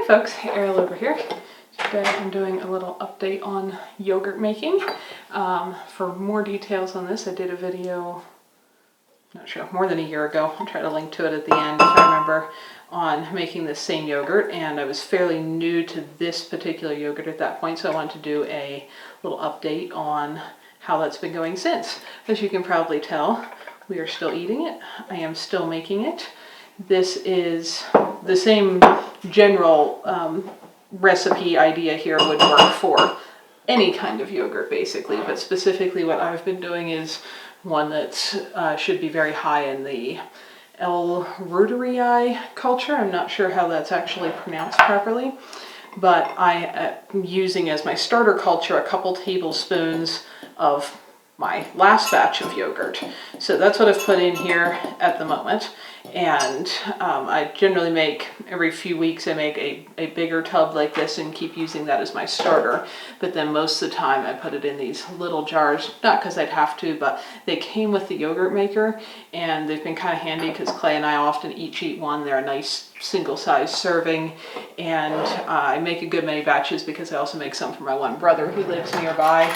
Hi folks, Ariel over here. Today I'm doing a little update on yogurt making. For more details on this, I did a video, not sure, more than a year ago. I'll try to link to it at the end if I remember, on making this same yogurt, and I was fairly new to this particular yogurt at that point, so I wanted to do a little update on how that's been going since. As you can probably tell, we are still eating it. I am still making it. This is the same general recipe idea here would work for any kind of yogurt basically, but specifically what I've been doing is one that should be very high in the Reuteri culture. I'm not sure how that's actually pronounced properly, but I am using as my starter culture a couple tablespoons of my last batch of yogurt. So that's what I've put in here at the moment. And I generally make, every few weeks I make a bigger tub like this and keep using that as my starter. But then most of the time I put it in these little jars, not because I'd have to, but they came with the yogurt maker and they've been kind of handy because Clay and I often each eat one. They're a nice single-size serving, and I make a good many batches because I also make some for my one brother who lives nearby.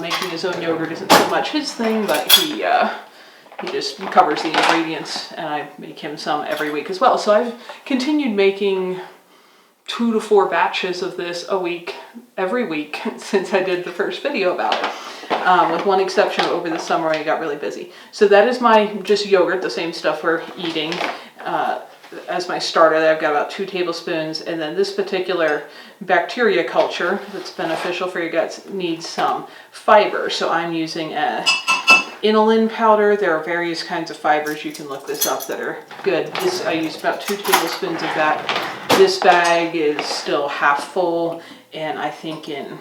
Making his own yogurt isn't so much his thing, but he just covers the ingredients, and I make him some every week as well. So I've continued making 2 to 4 batches of this a week, every week, since I did the first video about it. With one exception, over the summer I got really busy. So that is my just yogurt, the same stuff we're eating. As my starter, I've got about 2 tablespoons, and then this particular bacteria culture that's beneficial for your guts needs some fiber. So I'm using a inulin powder. There are various kinds of fibers, you can look this up, that are good. I use about 2 tablespoons of that. This bag is still half full, and I think in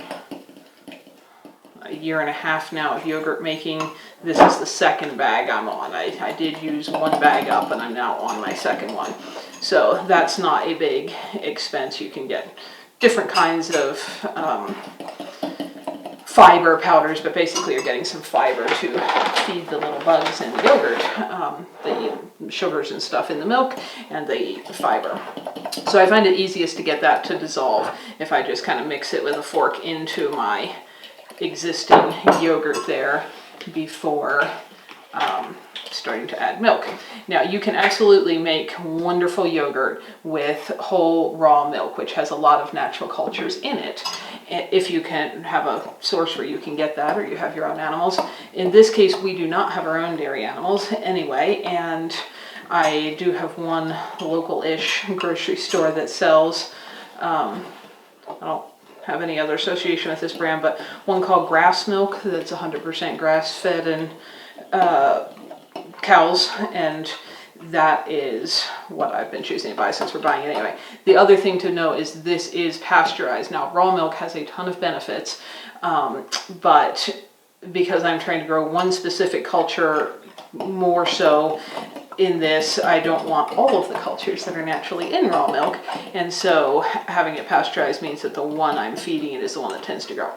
a year and a half now of yogurt making, this is the second bag I'm on. I did use one bag up and I'm now on my second one. So that's not a big expense. You can get different kinds of fiber powders, but basically you're getting some fiber to feed the little bugs in the yogurt. They eat sugars and stuff in the milk, and they eat the fiber. So I find it easiest to get that to dissolve if I just kind of mix it with a fork into my existing yogurt there before starting to add milk. Now you can absolutely make wonderful yogurt with whole raw milk, which has a lot of natural cultures in it, if you can have a source where you can get that, or you have your own animals. In this case, we do not have our own dairy animals anyway, and I do have one local-ish grocery store that sells, I don't have any other association with this brand, but one called Grass Milk that's 100% grass-fed and cows, and that is what I've been choosing to buy since we're buying it anyway. The other thing to know is this is pasteurized. Now, raw milk has a ton of benefits, but because I'm trying to grow one specific culture more so in this, I don't want all of the cultures that are naturally in raw milk, and so having it pasteurized means that the one I'm feeding it is the one that tends to grow.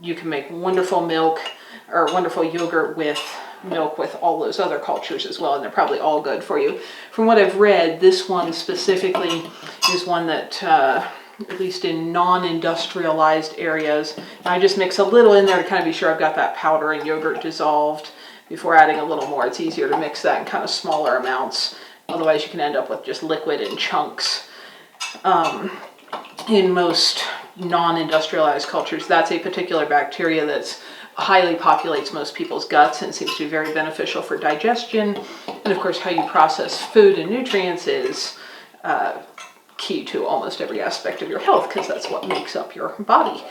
You can make wonderful milk, or wonderful yogurt with milk with all those other cultures as well, and they're probably all good for you. From what I've read, this one specifically is one that, at least in non-industrialized areas, I just mix a little in there to kind of be sure I've got that powder and yogurt dissolved before adding a little more. It's easier to mix that in kind of smaller amounts. Otherwise you can end up with just liquid in chunks. In most non-industrialized cultures, that's a particular bacteria that's highly populates most people's guts and seems to be very beneficial for digestion. And of course, how you process food and nutrients is key to almost every aspect of your health, because that's what makes up your body.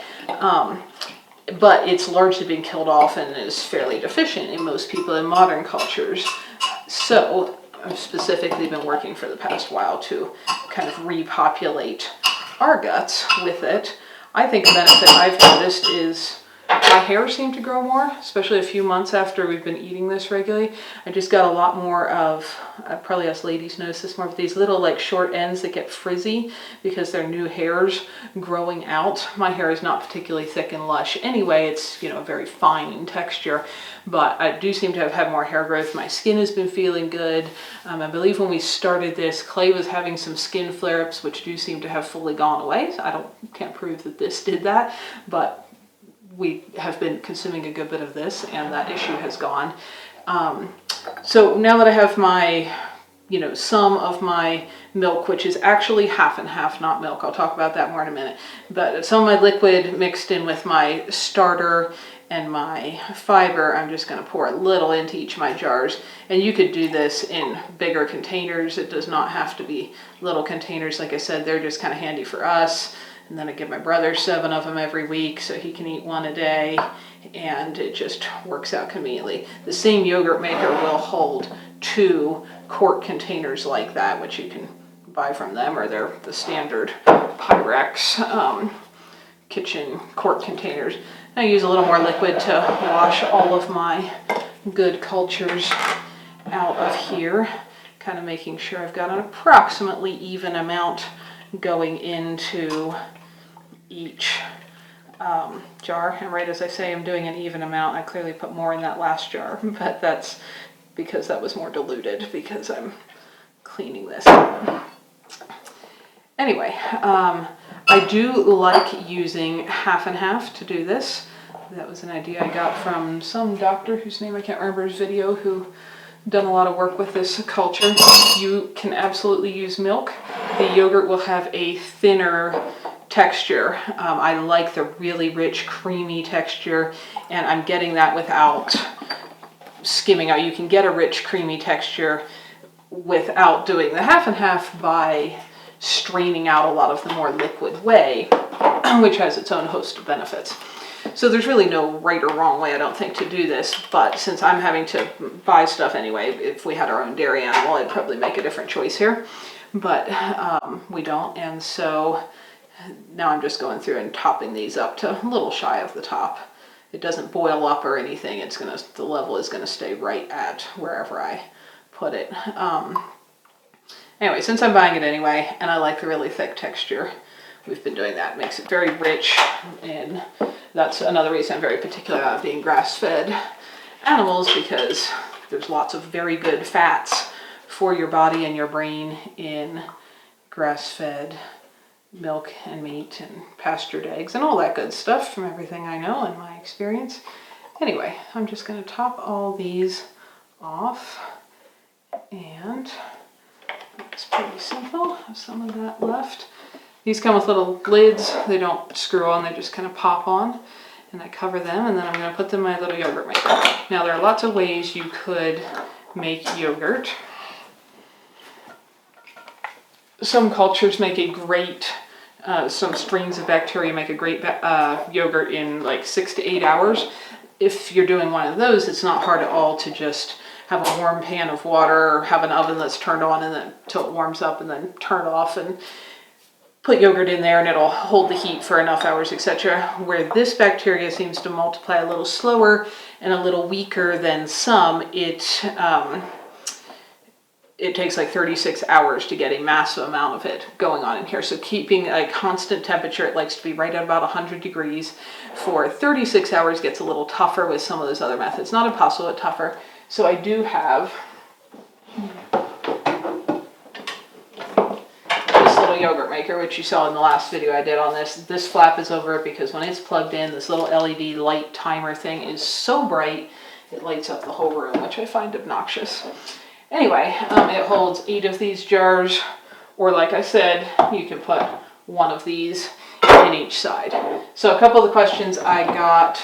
But it's largely been killed off and is fairly deficient in most people in modern cultures. So I've specifically been working for the past while to kind of repopulate our guts with it. I think a benefit I've noticed is my hair seemed to grow more, especially a few months after we've been eating this regularly. I just got a lot more of, probably us ladies notice this more, of these little like short ends that get frizzy because they're new hairs growing out. My hair is not particularly thick and lush anyway. It's, you know, a very fine texture, but I do seem to have had more hair growth. My skin has been feeling good. I believe when we started this, Clay was having some skin flare-ups, which do seem to have fully gone away. So I can't prove that this did that, but we have been consuming a good bit of this and that issue has gone. So now that I have my, you know, some of my milk, which is actually half and half, not milk. I'll talk about that more in a minute. But some of my liquid mixed in with my starter and my fiber, I'm just going to pour a little into each of my jars. And you could do this in bigger containers. It does not have to be little containers. Like I said, they're just kind of handy for us. And then I give my brother 7 of them every week so he can eat 1 a day, and it just works out conveniently. The same yogurt maker will hold 2 quart containers like that, which you can buy from them, or they're the standard Pyrex kitchen quart containers. I use a little more liquid to wash all of my good cultures out of here, kind of making sure I've got an approximately even amount going into each jar. And right as I say I'm doing an even amount, I clearly put more in that last jar, but that's because that was more diluted because I'm cleaning this up. Anyway, I do like using half and half to do this. That was an idea I got from some doctor whose name I can't remember his video, who done a lot of work with this culture. You can absolutely use milk. The yogurt will have a thinner texture. I like the really rich, creamy texture, and I'm getting that without skimming out. You can get a rich, creamy texture without doing the half and half by straining out a lot of the more liquid whey, which has its own host of benefits. So there's really no right or wrong way, I don't think, to do this, but since I'm having to buy stuff anyway, if we had our own dairy animal, I'd probably make a different choice here, but we don't, and so now I'm just going through and topping these up to a little shy of the top. It doesn't boil up or anything. The level is gonna stay right at wherever I put it. Anyway, since I'm buying it anyway, and I like the really thick texture, we've been doing that. It makes it very rich, and that's another reason I'm very particular about being grass-fed animals, because there's lots of very good fats for your body and your brain in grass-fed milk and meat and pastured eggs and all that good stuff from everything I know and my experience. Anyway, I'm just going to top all these off, and it's pretty simple. Have some of that left. These come with little lids. They don't screw on, they just kind of pop on, and I cover them, and then I'm going to put them in my little yogurt maker. Now there are lots of ways you could make yogurt. Some cultures make a great, some strains of bacteria make a great yogurt in like 6 to 8 hours. If you're doing one of those, it's not hard at all to just have a warm pan of water, or have an oven that's turned on and then till it warms up and then turn off and put yogurt in there, and it'll hold the heat for enough hours, etc. Where this bacteria seems to multiply a little slower and a little weaker than some, it takes like 36 hours to get a massive amount of it going on in here. So keeping a constant temperature, it likes to be right at about 100 degrees for 36 hours gets a little tougher with some of those other methods. Not impossible, but tougher. So I do have this little yogurt maker, which you saw in the last video I did on this. This flap is over it because when it's plugged in, this little LED light timer thing is so bright, it lights up the whole room, which I find obnoxious. Anyway, it holds 8 of these jars, or like I said, you can put 1 of these in each side. So a couple of the questions I got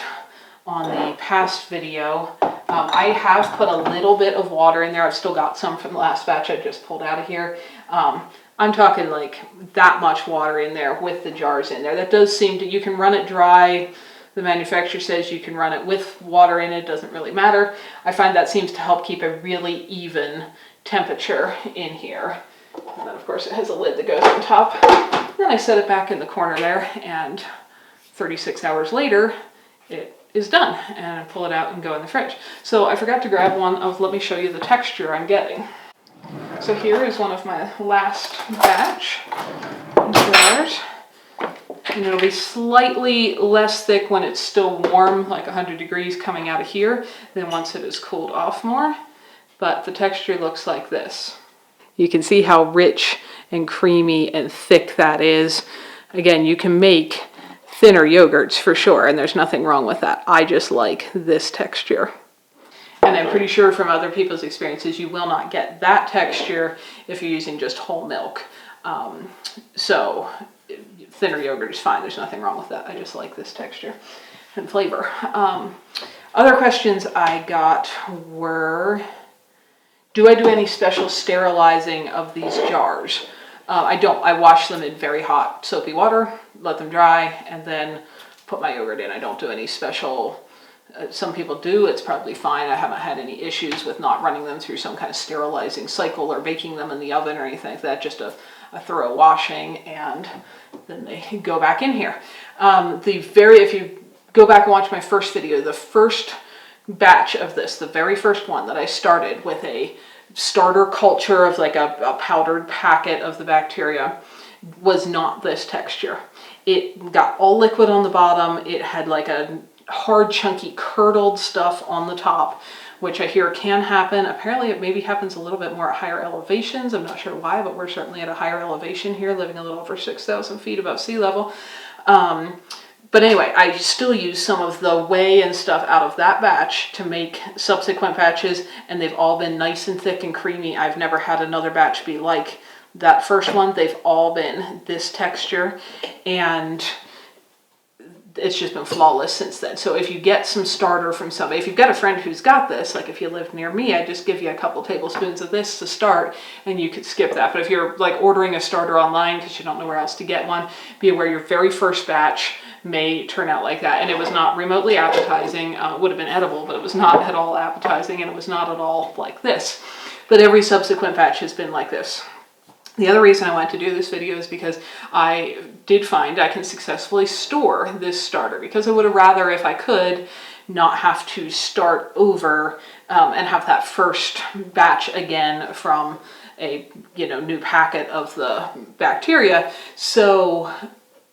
on the past video, I have put a little bit of water in there. I've still got some from the last batch I just pulled out of here. I'm talking like that much water in there with the jars in there. That does seem to, you can run it dry. The manufacturer says you can run it with water in it, doesn't really matter. I find that seems to help keep a really even temperature in here. And then of course it has a lid that goes on top. Then I set it back in the corner there, and 36 hours later, it is done, and I pull it out and go in the fridge. So I forgot to grab one of, let me show you the texture I'm getting. So here is one of my last batch jars, and it'll be slightly less thick when it's still warm, like 100 degrees coming out of here, than once it is cooled off more. But the texture looks like this. You can see how rich and creamy and thick that is. Again, you can make thinner yogurts for sure, and there's nothing wrong with that. I just like this texture. And I'm pretty sure from other people's experiences, you will not get that texture if you're using just whole milk. So thinner yogurt is fine. There's nothing wrong with that. I just like this texture and flavor. Other questions I got were, do I do any special sterilizing of these jars? I don't. I wash them in very hot soapy water, let them dry, and then put my yogurt in. I don't do any special, some people do, it's probably fine. I haven't had any issues with not running them through some kind of sterilizing cycle or baking them in the oven or anything like that. Just a thorough washing, and then they go back in here. If you go back and watch my first video, the first batch of this, the very first one that I started with a starter culture of like a powdered packet of the bacteria, was not this texture. It got all liquid on the bottom. It had like a hard, chunky, curdled stuff on the top, which I hear can happen. Apparently it maybe happens a little bit more at higher elevations. I'm not sure why, but we're certainly at a higher elevation here, living a little over 6,000 feet above sea level. But anyway, I still use some of the whey and stuff out of that batch to make subsequent batches, and they've all been nice and thick and creamy. I've never had another batch be like that first one. They've all been this texture, and it's just been flawless since then. So if you get some starter from somebody, if you've got a friend who's got this, like if you live near me, I just give you a couple tablespoons of this to start, and you could skip that. But if you're like ordering a starter online because you don't know where else to get one, be aware your very first batch may turn out like that. And it was not remotely appetizing. It would have been edible, but it was not at all appetizing, and it was not at all like this. But every subsequent batch has been like this. The other reason I wanted to do this video is because I did find I can successfully store this starter, because I would have rather, if I could, not have to start over and have that first batch again from a new packet of the bacteria. So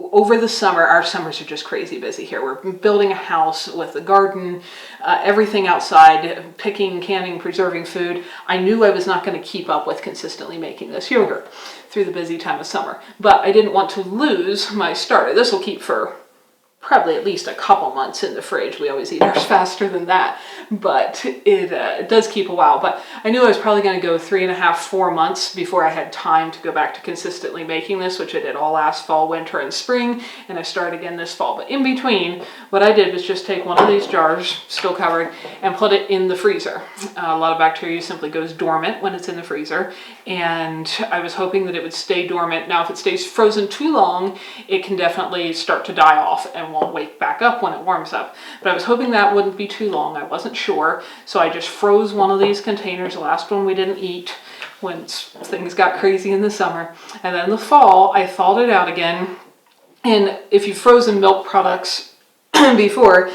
over the summer, our summers are just crazy busy here. We're building a house with a garden, everything outside, picking, canning, preserving food. I knew I was not going to keep up with consistently making this yogurt through the busy time of summer, but I didn't want to lose my starter. This will keep for probably at least a couple months in the fridge. We always eat ours faster than that, but it does keep a while. But I knew I was probably going to go 3.5, 4 months before I had time to go back to consistently making this, which I did all last fall, winter, and spring, and I started again this fall. But in between, what I did was just take one of these jars, still covered, and put it in the freezer. A lot of bacteria simply goes dormant when it's in the freezer, and I was hoping that it would stay dormant. Now, if it stays frozen too long, it can definitely start to die off and won't wake back up when it warms up. But I was hoping that wouldn't be too long. I wasn't sure. So I just froze one of these containers, the last one we didn't eat when things got crazy in the summer. And then in the fall, I thawed it out again. And if you've frozen milk products before,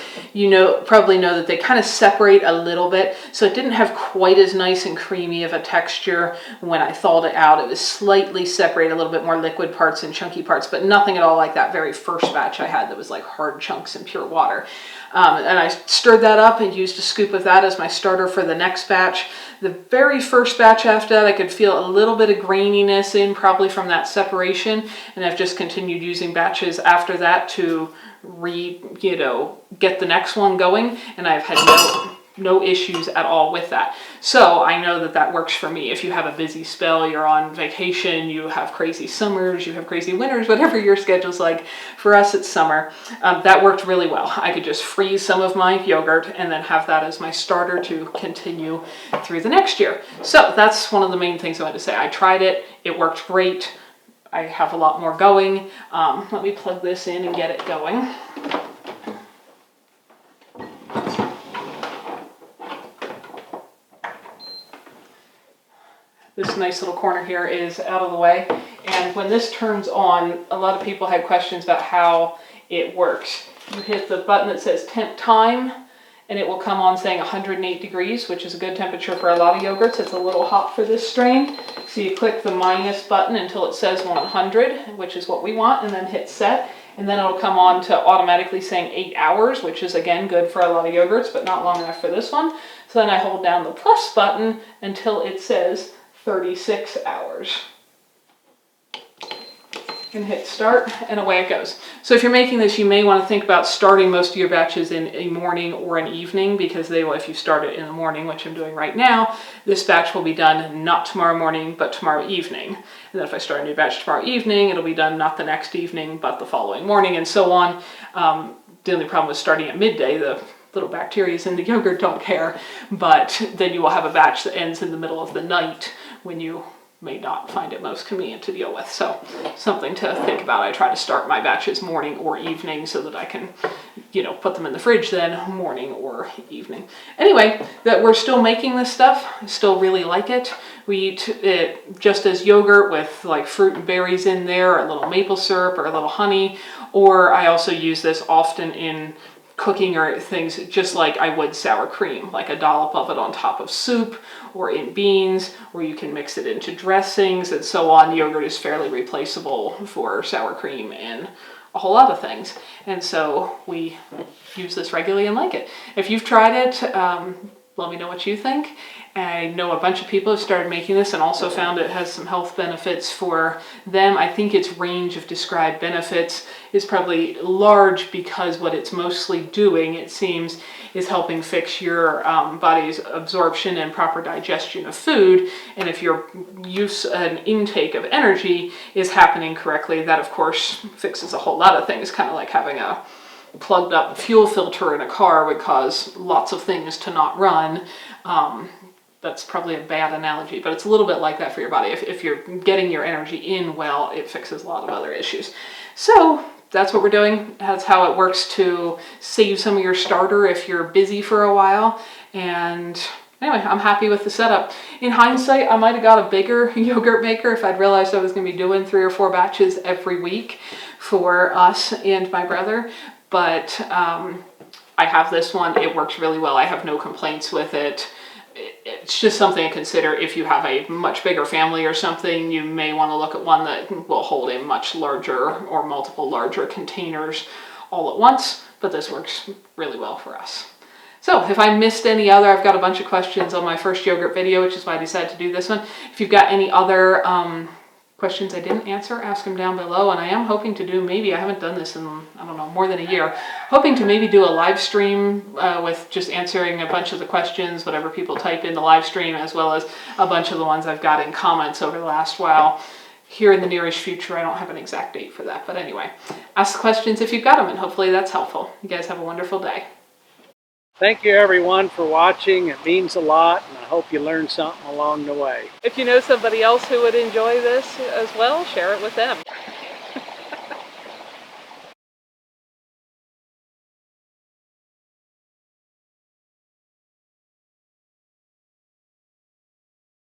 probably know that they kind of separate a little bit. So it didn't have quite as nice and creamy of a texture when I thawed it out. It was slightly separated, a little bit more liquid parts and chunky parts, but nothing at all like that very first batch I had that was like hard chunks and pure water. And I stirred that up and used a scoop of that as my starter for the next batch. The very first batch after that, I could feel a little bit of graininess in, probably from that separation. And I've just continued using batches after that to get the next one going. And I've had no issues at all with that. So I know that works for me. If you have a busy spell, you're on vacation, you have crazy summers, you have crazy winters, whatever your schedule's like. For us, it's summer. That worked really well. I could just freeze some of my yogurt and then have that as my starter to continue through the next year. So that's one of the main things I wanted to say. I tried it. It worked great. I have a lot more going. Let me plug this in and get it going. This nice little corner here is out of the way. And when this turns on, a lot of people had questions about how it works. you hit the button that says temp time, and it will come on saying 108 degrees, which is a good temperature for a lot of yogurts. It's a little hot for this strain. So you click the minus button until it says 100, which is what we want, and then hit set. And then it'll come on to automatically saying 8 hours, which is again good for a lot of yogurts, but not long enough for this one. So then I hold down the plus button until it says 36 hours. And hit start, and away it goes. So if you're making this, you may want to think about starting most of your batches in a morning or an evening, because they will, if you start it in the morning, which I'm doing right now, this batch will be done not tomorrow morning, but tomorrow evening. And then if I start a new batch tomorrow evening, it'll be done not the next evening, but the following morning, and so on. The only problem with starting at midday, the little bacteria in the yogurt don't care, but then you will have a batch that ends in the middle of the night when you may not find it most convenient to deal with. So something to think about. I try to start my batches morning or evening so that I can, put them in the fridge then morning or evening. Anyway, that we're still making this stuff. I still really like it. We eat it just as yogurt with like fruit and berries in there, a little maple syrup or a little honey, or I also use this often in cooking or things just like I would sour cream, like a dollop of it on top of soup or in beans, or you can mix it into dressings and so on. Yogurt is fairly replaceable for sour cream and a whole lot of things. And so we use this regularly and like it. If you've tried it, let me know what you think. I know a bunch of people have started making this and also found it has some health benefits for them. I think its range of described benefits is probably large because what it's mostly doing, it seems, is helping fix your body's absorption and proper digestion of food. And if your use and intake of energy is happening correctly, that of course fixes a whole lot of things, kind of like having a plugged up fuel filter in a car would cause lots of things to not run. That's probably a bad analogy, but it's a little bit like that for your body. If you're getting your energy in well, it fixes a lot of other issues. So that's what we're doing. That's how it works to save some of your starter if you're busy for a while. And anyway, I'm happy with the setup. In hindsight, I might have got a bigger yogurt maker if I'd realized I was going to be doing 3 or 4 batches every week for us and my brother. But I have this one. It works really well. I have no complaints with it. It's just something to consider. If you have a much bigger family or something, you may want to look at one that will hold a much larger or multiple larger containers all at once, but this works really well for us. So if I missed any other, I've got a bunch of questions on my first yogurt video, which is why I decided to do this one. If you've got any other questions I didn't answer, ask them down below. And I am hoping to do, maybe I haven't done this in, I don't know, more than a year, hoping to maybe do a live stream with just answering a bunch of the questions, whatever people type in the live stream, as well as a bunch of the ones I've got in comments over the last while. Here in the nearest future, I don't have an exact date for that, but anyway, ask questions if you've got them, and hopefully that's helpful. You guys have a wonderful day. Thank you everyone for watching. It means a lot, and I hope you learned something along the way. If you know somebody else who would enjoy this as well, share it with them.